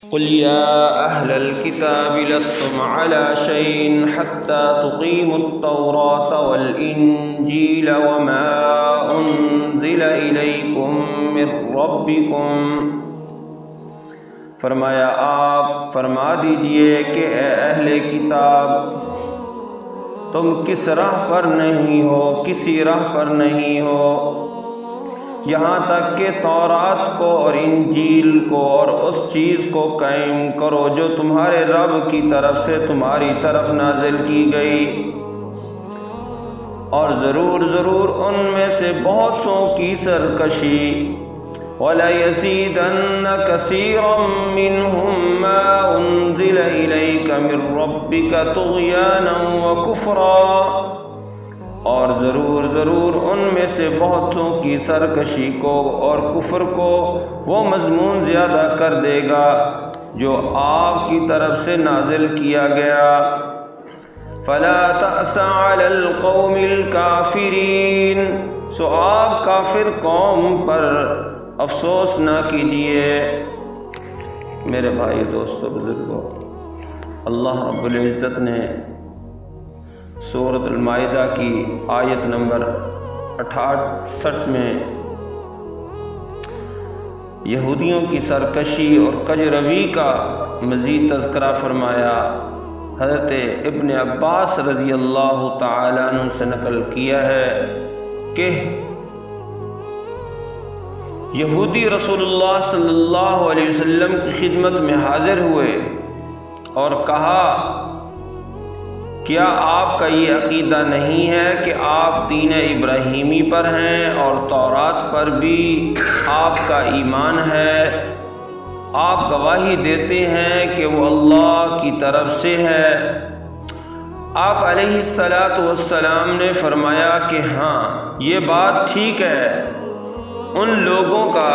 قل يا أهل الكتاب لستم على شيء حتى تقيموا التوراة والإنجيل وما أنزل إليكم من ربكم۔ فرمایا آپ فرما دیجئے کہ اے اہل کتاب، تم کس راہ پر نہیں ہو، کسی راہ پر نہیں ہو، یہاں تک کہ تورات کو اور انجیل کو اور اس چیز کو قائم کرو جو تمہارے رب کی طرف سے تمہاری طرف نازل کی گئی، اور ضرور ضرور ان میں سے بہت سوں کی سرکشی۔ وَلَيَزِيدَنَّ كَثِيرًا مِّنْهُمْ مَا أُنزِلَ إِلَيْكَ مِن رَّبِّكَ طُغْيَانًا وَكُفْرًا، اور ضرور ضرور ان میں سے بہت سوں کی سرکشی کو اور کفر کو وہ مضمون زیادہ کر دے گا جو آپ کی طرف سے نازل کیا گیا۔ فَلَا تَأْسَ عَلَى الْقَوْمِ الْكَافِرِينَ، سو آپ کافر قوم پر افسوس نہ کیجیے۔ میرے بھائی، دوستو، بزرگوں، اللہ رب العزت نے سورۃ المائدہ کی آیت نمبر 68 میں یہودیوں کی سرکشی اور کج روی کا مزید تذکرہ فرمایا۔ حضرت ابن عباس رضی اللہ تعالیٰ عنہ سے نقل کیا ہے کہ یہودی رسول اللہ صلی اللہ علیہ وسلم کی خدمت میں حاضر ہوئے اور کہا، کیا آپ کا یہ عقیدہ نہیں ہے کہ آپ دین ابراہیمی پر ہیں اور تورات پر بھی آپ کا ایمان ہے؟ آپ گواہی دیتے ہیں کہ وہ اللہ کی طرف سے ہے۔ آپ علیہ السلام نے فرمایا کہ ہاں، یہ بات ٹھیک ہے۔ ان لوگوں کا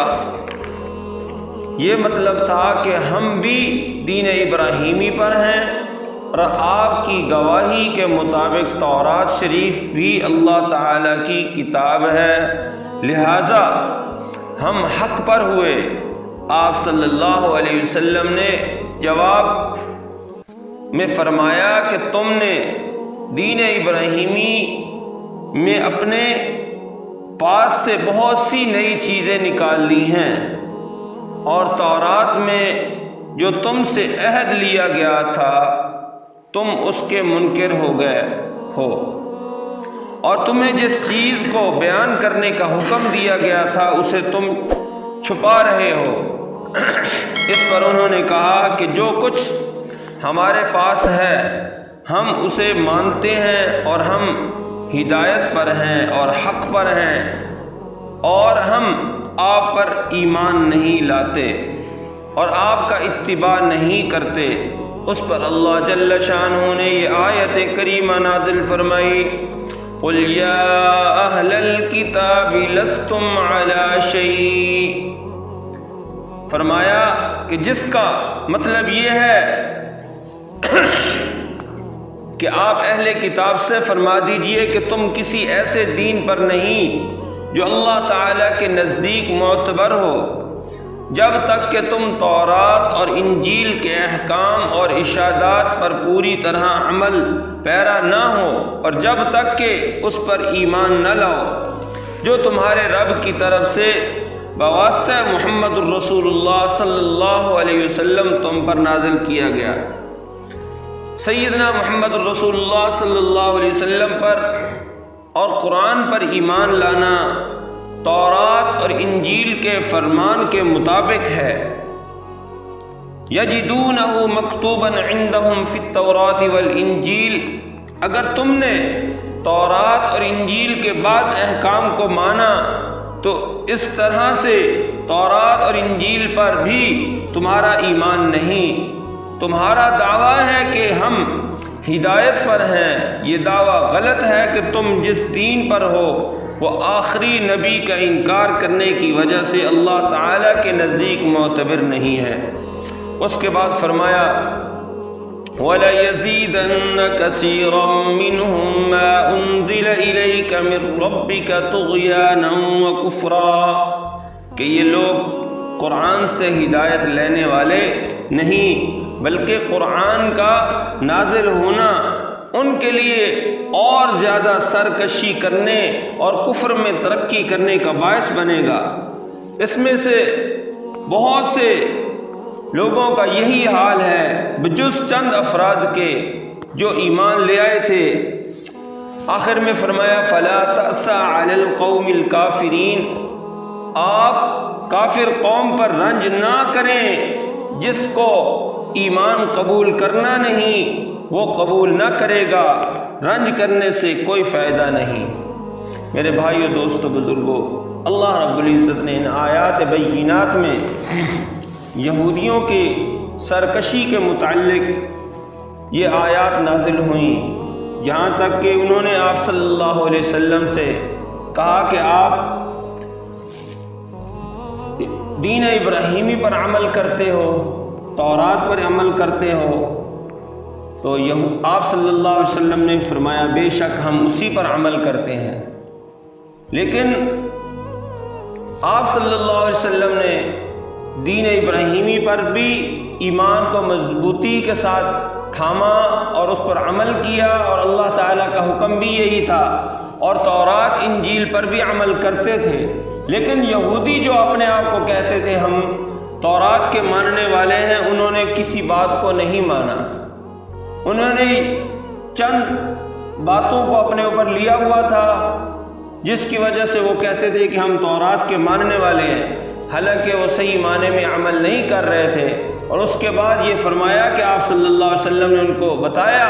یہ مطلب تھا کہ ہم بھی دین ابراہیمی پر ہیں اور آپ کی گواہی کے مطابق تورات شریف بھی اللہ تعالیٰ کی کتاب ہے، لہٰذا ہم حق پر ہوئے۔ آپ صلی اللہ علیہ وسلم نے جواب میں فرمایا کہ تم نے دین ابراہیمی میں اپنے پاس سے بہت سی نئی چیزیں نکال لی ہیں، اور تورات میں جو تم سے عہد لیا گیا تھا تم اس کے منکر ہو گئے ہو، اور تمہیں جس چیز کو بیان کرنے کا حکم دیا گیا تھا اسے تم چھپا رہے ہو۔ اس پر انہوں نے کہا کہ جو کچھ ہمارے پاس ہے ہم اسے مانتے ہیں اور ہم ہدایت پر ہیں اور حق پر ہیں، اور ہم آپ پر ایمان نہیں لاتے اور آپ کا اتباع نہیں کرتے۔ اس پر اللہ جل شانہ نے یہ آیت کریمہ نازل فرمائی، قُلْ يَا أَهْلَ الْكِتَابِ لَسْتُمْ عَلَى شَيْءٍ، فرمایا کہ جس کا مطلب یہ ہے کہ آپ اہل کتاب سے فرما دیجئے کہ تم کسی ایسے دین پر نہیں جو اللہ تعالیٰ کے نزدیک معتبر ہو، جب تک کہ تم تورات اور انجیل کے احکام اور ارشادات پر پوری طرح عمل پیرا نہ ہو، اور جب تک کہ اس پر ایمان نہ لاؤ جو تمہارے رب کی طرف سے بواسطہ محمد الرسول اللہ صلی اللہ علیہ وسلم تم پر نازل کیا گیا۔ سیدنا محمد الرسول اللہ صلی اللہ علیہ وسلم پر اور قرآن پر ایمان لانا تورات اور انجیل کے فرمان کے مطابق ہے۔ یجدونہ مکتوبا عندہم فی التوراۃ والانجیل، اگر تم نے تورات اور انجیل کے بعض احکام کو مانا تو اس طرح سے تورات اور انجیل پر بھی تمہارا ایمان نہیں، تمہارا دعویٰ ہے کہ ہم ہدایت پر ہیں، یہ دعویٰ غلط ہے کہ تم جس دین پر ہو وہ آخری نبی کا انکار کرنے کی وجہ سے اللہ تعالیٰ کے نزدیک معتبر نہیں ہے۔ اس کے بعد فرمایا، وَلَيَزِيدَنَّ كَثِيرًا مِّنْهُمْ مَا أُنزِلَ إِلَيْكَ مِن رَّبِّكَ طُغْيَانًا وَكُفْرًا، کہ یہ لوگ قرآن سے ہدایت لینے والے نہیں، بلکہ قرآن کا نازل ہونا ان کے لیے اور زیادہ سرکشی کرنے اور کفر میں ترقی کرنے کا باعث بنے گا۔ اس میں سے بہت سے لوگوں کا یہی حال ہے بجز چند افراد کے جو ایمان لے آئے تھے۔ آخر میں فرمایا فَلَا تَأْسَ عَلَى الْقَوْمِ الْكَافِرِينَ، آپ کافر قوم پر رنج نہ کریں، جس کو ایمان قبول کرنا نہیں وہ قبول نہ کرے گا، رنج کرنے سے کوئی فائدہ نہیں۔ میرے بھائیو، دوستو، بزرگو، اللہ رب العزت نے ان آیات بینات میں یہودیوں کی سرکشی کے متعلق یہ آیات نازل ہوئیں، یہاں تک کہ انہوں نے آپ صلی اللہ علیہ وسلم سے کہا کہ آپ دین ابراہیمی پر عمل کرتے ہو، تورات پر عمل کرتے ہو، تو آپ صلی اللہ علیہ وسلم نے فرمایا بے شک ہم اسی پر عمل کرتے ہیں۔ لیکن آپ صلی اللہ علیہ وسلم نے دین ابراہیمی پر بھی ایمان کو مضبوطی کے ساتھ تھاما اور اس پر عمل کیا، اور اللہ تعالیٰ کا حکم بھی یہی تھا، اور تورات انجیل پر بھی عمل کرتے تھے۔ لیکن یہودی جو اپنے آپ کو کہتے تھے ہم تورات کے ماننے والے ہیں، انہوں نے کسی بات کو نہیں مانا، انہوں نے چند باتوں کو اپنے اوپر لیا ہوا تھا جس کی وجہ سے وہ کہتے تھے کہ ہم تورات کے ماننے والے ہیں، حالانکہ وہ صحیح معنی میں عمل نہیں کر رہے تھے۔ اور اس کے بعد یہ فرمایا کہ آپ صلی اللہ علیہ وسلم نے ان کو بتایا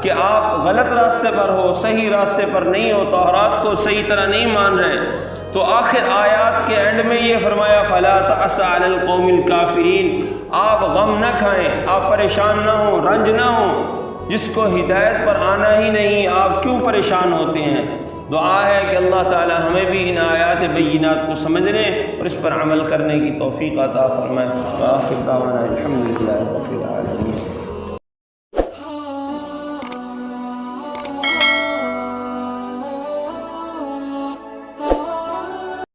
کہ آپ غلط راستے پر ہو، صحیح راستے پر نہیں ہو، تورات کو صحیح طرح نہیں مان رہے۔ تو آخر آیات کے اینڈ میں یہ فرمایا فَلَا تَأْسَ عَلَى الْقَوْمِ الْكَافِرِينَ، آپ غم نہ کھائیں، آپ پریشان نہ ہوں، رنج نہ ہوں، جس کو ہدایت پر آنا ہی نہیں آپ کیوں پریشان ہوتے ہیں۔ دعا ہے کہ اللہ تعالی ہمیں بھی ان آیات بینات کو سمجھنے اور اس پر عمل کرنے کی توفیق عطا فرمائے۔ وآخر دعوانا الحمدللہ رب العالمین۔